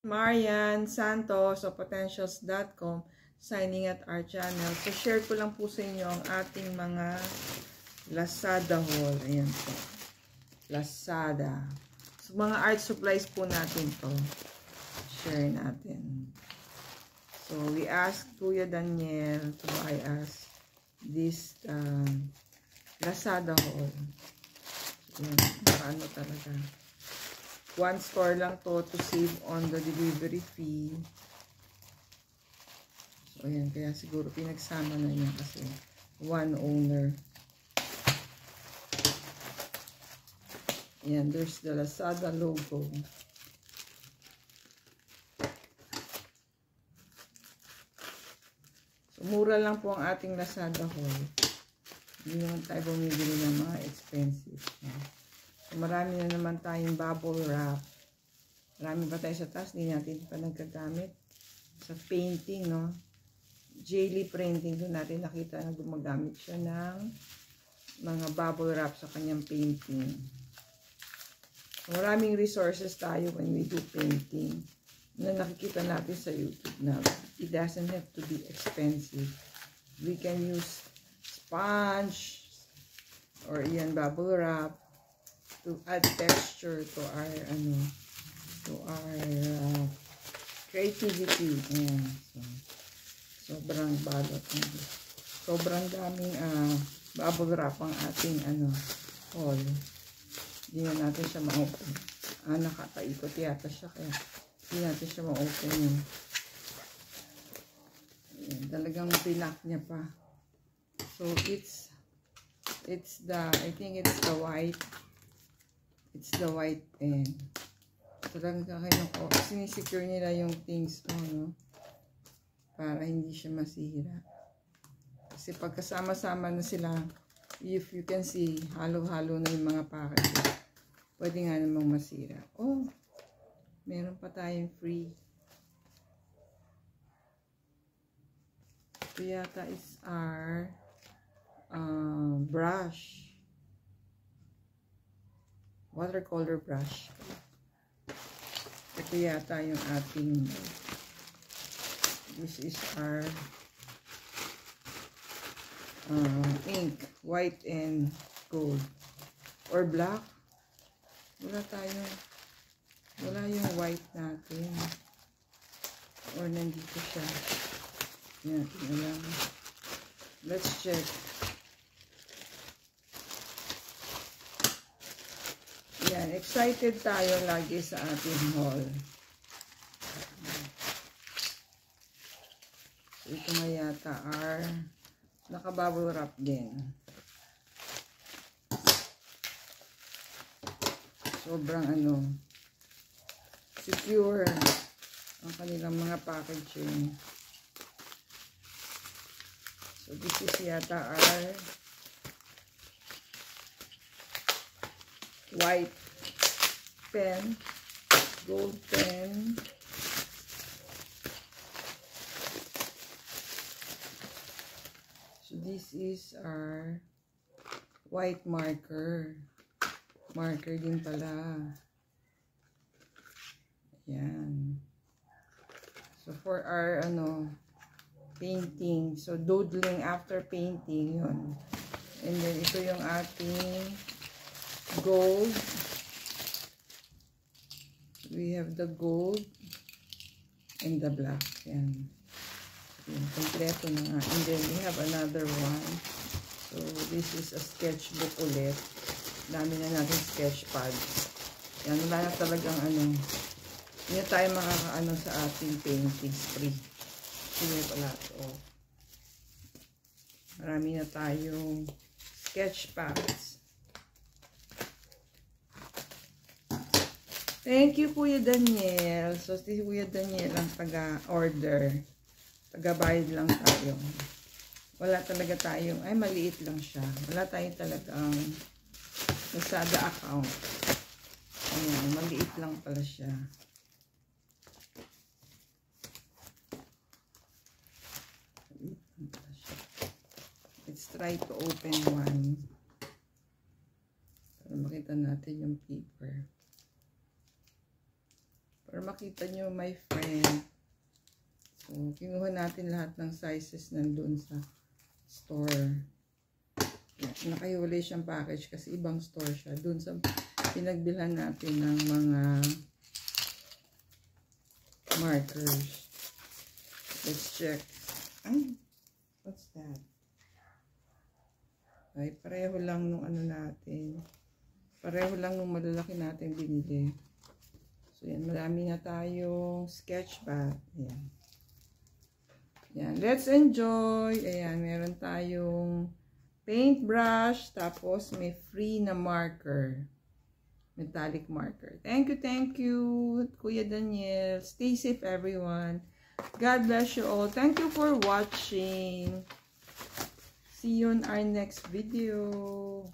Marian Santos of Potentials.com signing at our channel. So, share ko lang po sa inyo ang ating mga Lazada haul. Ayan po. Lazada. So, mga art supplies po natin to. Share natin. So, we asked Kuya Daniel to buy us this Lazada haul. Ayan. Para ano talaga. One store lang to save on the delivery fee. So, ayan. Kaya siguro pinagsama na niya kasi one owner. Ayan. There's the Lazada logo. So, mura lang po ang ating Lazada haul. Hindi naman tayo bumibili ng mga expensive. So, marami na naman tayong bubble wrap. Marami pa tayo sa taas. Hindi natin pa nagkagamit. Sa painting, no? Jelly printing. Doon natin nakita na gumagamit siya ng mga bubble wrap sa kanyang painting. So, maraming resources tayo when we do painting. Na nakikita natin sa YouTube na it doesn't have to be expensive. We can use sponge or yan bubble wrap to add texture to our creativity. Ayan. So, sobrang balot. Sobrang daming bubble wrap ang ating haul. Hindi na natin siya ma-open. Nakapaikot yata siya kaya hindi natin siya ma-open yun. Ayan, talagang pinak niya pa. So, it's the, I think it's the white. It's the white pen. Talagang sinisecure nila yung things mo, no? Para hindi siya masira. Kasi pagkasama-sama na sila, if you can see, halo-halo na yung mga packages. Pwede nga namang masira. Oh, meron pa tayong free. Ito yata is our brush. Watercolor brush. Ito yata yung ating this is our ink, white and gold or black. Wala yung white natin or nandito siya. Yan, tingnan. Let's check. Yan, excited tayo lagi sa ating haul. So, ito nga yata are naka-bubble wrap din. Sobrang secure ang kanilang mga packaging. So, this is yata our white pen, gold pen, so this is our white marker din pala. Ayan. So for our painting, so doodling after painting yun. And then ito yung ating gold. We have the gold and the black. Yan. Kompleto na nga. And then we have another one. So this is a sketchbook ulit. Dami na natin sketch pads. Yan. Wala na talagang hindi na tayo makakaano sa ating painting spree. Sige pala ito. Marami na tayong sketch pads. Thank you, Kuya Daniel. So, si Kuya Daniel ang taga-order. Taga-bayad lang tayo. Wala talaga tayong, ay maliit lang siya. Wala tayong talagang Lazada account. Ayan, maliit lang pala siya. Let's try to open one. Para makita natin yung paper. Para makita bisita nyo, my friend. So, kinuha natin lahat ng sizes nandun sa store. Nakahiwalay siyang package kasi ibang store siya. Dun sa pinagbilhan natin ng mga markers. Let's check. Ay, what's that? Ay, pareho lang nung ano natin. Pareho lang nung malalaki natin binili. So, yan. Marami na tayong sketch pad. Ayan. Ayan. Let's enjoy. Ayan. Meron tayong paintbrush. Tapos, may free na marker. Metallic marker. Thank you, Kuya Daniel. Stay safe, everyone. God bless you all. Thank you for watching. See you in our next video.